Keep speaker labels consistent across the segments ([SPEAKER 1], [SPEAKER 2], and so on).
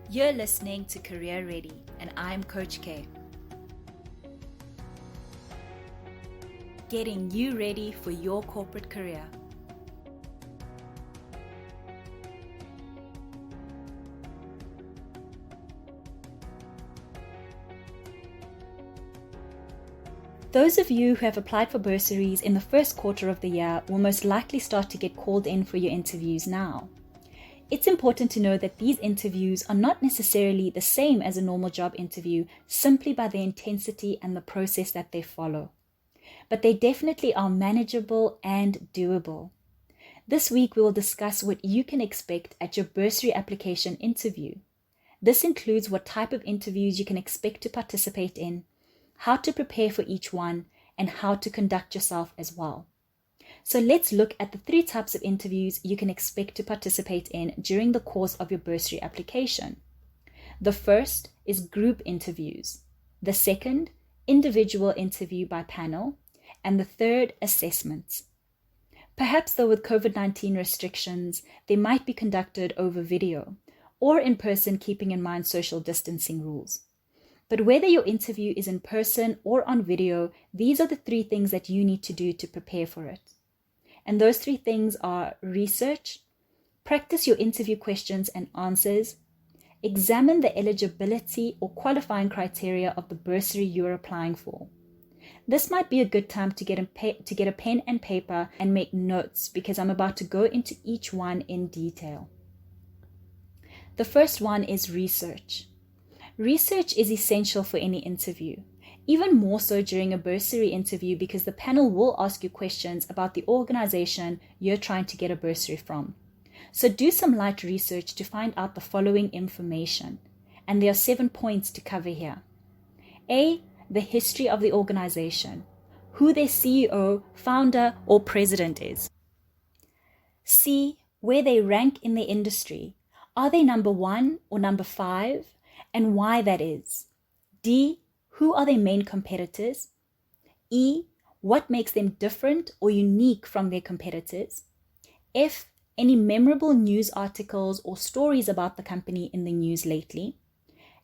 [SPEAKER 1] You're listening to Career Ready, and I'm Coach K. Getting you ready for your corporate career. Those of you who have applied for bursaries in the first quarter of the year will most likely start to get called in for your interviews now. It's important to know that these interviews are not necessarily the same as a normal job interview simply by the intensity and the process that they follow. But they definitely are manageable and doable. This week we will discuss what you can expect at your bursary application interview. This includes what type of interviews you can expect to participate in, how to prepare for each one, and how to conduct yourself as well. So let's look at the 3 types of interviews you can expect to participate in during the course of your bursary application. The first is group interviews. The second, individual interview by panel. And the third, assessments. Perhaps though with COVID-19 restrictions, they might be conducted over video or in person, keeping in mind social distancing rules. But whether your interview is in person or on video, these are the 3 things that you need to do to prepare for it. And those 3 things are research, practice your interview questions and answers, examine the eligibility or qualifying criteria of the bursary you're applying for. This might be a good time to get a pen and paper and make notes, because I'm about to go into each one in detail. The first one is research. Research is essential for any interview, even more so during a bursary interview, because the panel will ask you questions about the organization you're trying to get a bursary from. So do some light research to find out the following information, and there are 7 points to cover here. A, the history of the organization, who their CEO, founder, or president is. C, where they rank in their industry. Are they number 1 or number 5, and why that is? D, who are their main competitors? E, what makes them different or unique from their competitors? F, any memorable news articles or stories about the company in the news lately?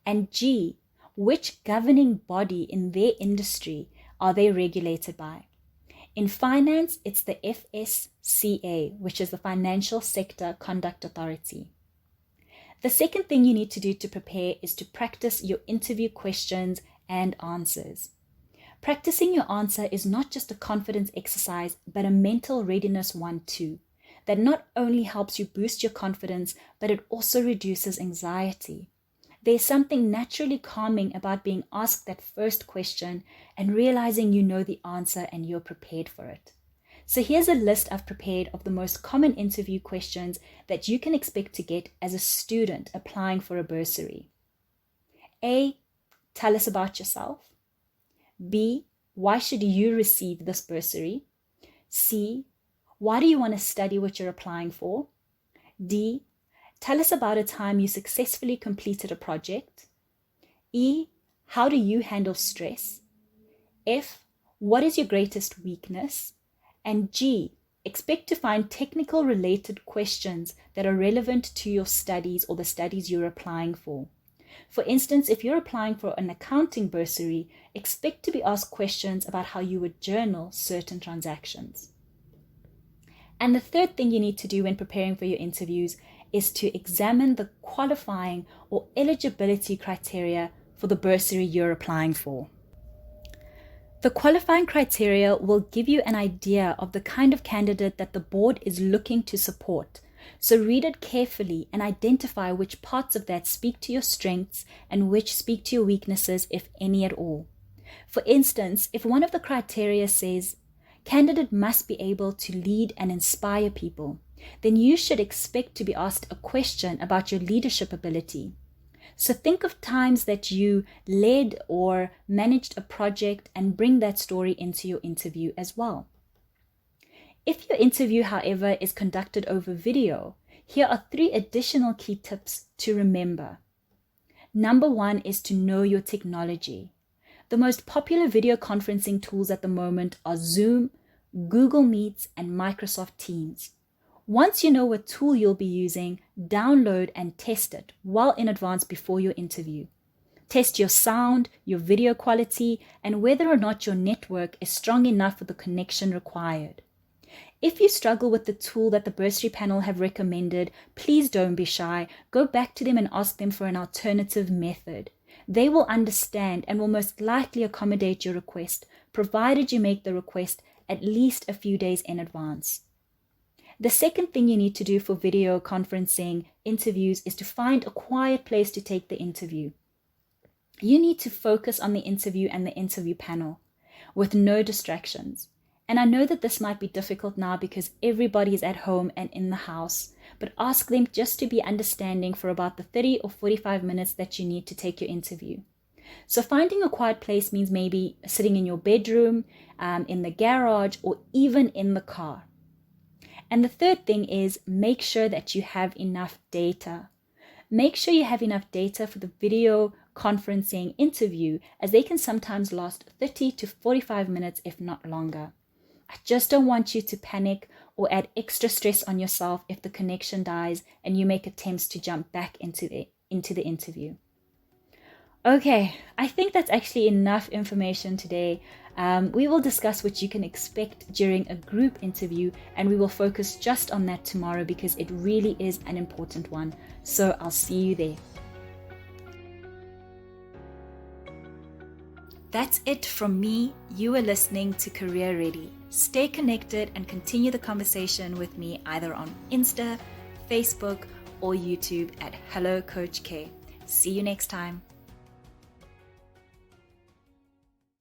[SPEAKER 1] And G, which governing body in their industry are they regulated by? In finance, it's the FSCA, which is the Financial Sector Conduct Authority. The second thing you need to do to prepare is to practice your interview questions and answers. Practicing your answer is not just a confidence exercise, but a mental readiness one too, that not only helps you boost your confidence, but it also reduces anxiety. There's something naturally calming about being asked that first question and realizing you know the answer and you're prepared for it. So here's a list I've prepared of the most common interview questions that you can expect to get as a student applying for a bursary. A, tell us about yourself. B, why should you receive this bursary? C, why do you want to study what you're applying for? D, tell us about a time you successfully completed a project. E, how do you handle stress? F, what is your greatest weakness? And G, expect to find technical related questions that are relevant to your studies or the studies you're applying for. For instance, if you're applying for an accounting bursary, expect to be asked questions about how you would journal certain transactions. And the third thing you need to do when preparing for your interviews is to examine the qualifying or eligibility criteria for the bursary you're applying for. The qualifying criteria will give you an idea of the kind of candidate that the board is looking to support. So read it carefully and identify which parts of that speak to your strengths and which speak to your weaknesses, if any at all. For instance, if one of the criteria says, candidate must be able to lead and inspire people, then you should expect to be asked a question about your leadership ability. So think of times that you led or managed a project and bring that story into your interview as well. If your interview, however, is conducted over video, here are 3 additional key tips to remember. Number 1 is to know your technology. The most popular video conferencing tools at the moment are Zoom, Google Meets, and Microsoft Teams. Once you know what tool you'll be using, download and test it well in advance before your interview. Test your sound, your video quality, and whether or not your network is strong enough for the connection required. If you struggle with the tool that the bursary panel have recommended, please don't be shy. Go back to them and ask them for an alternative method. They will understand and will most likely accommodate your request, provided you make the request at least a few days in advance. The second thing you need to do for video conferencing interviews is to find a quiet place to take the interview. You need to focus on the interview and the interview panel with no distractions. And I know that this might be difficult now because everybody is at home and in the house, but ask them just to be understanding for about the 30 or 45 minutes that you need to take your interview. So finding a quiet place means maybe sitting in your bedroom, in the garage, or even in the car. And the third thing is make sure that you have enough data. Make sure you have enough data for the video conferencing interview, as they can sometimes last 30 to 45 minutes, if not longer. I just don't want you to panic or add extra stress on yourself if the connection dies and you make attempts to jump back into the interview. Okay, I think that's actually enough information today. We will discuss what you can expect during a group interview, and we will focus just on that tomorrow because it really is an important one. So I'll see you there. That's it from me. You are listening to Career Ready. Stay connected and continue the conversation with me either on Insta, Facebook, or YouTube at Hello Coach K. See you next time.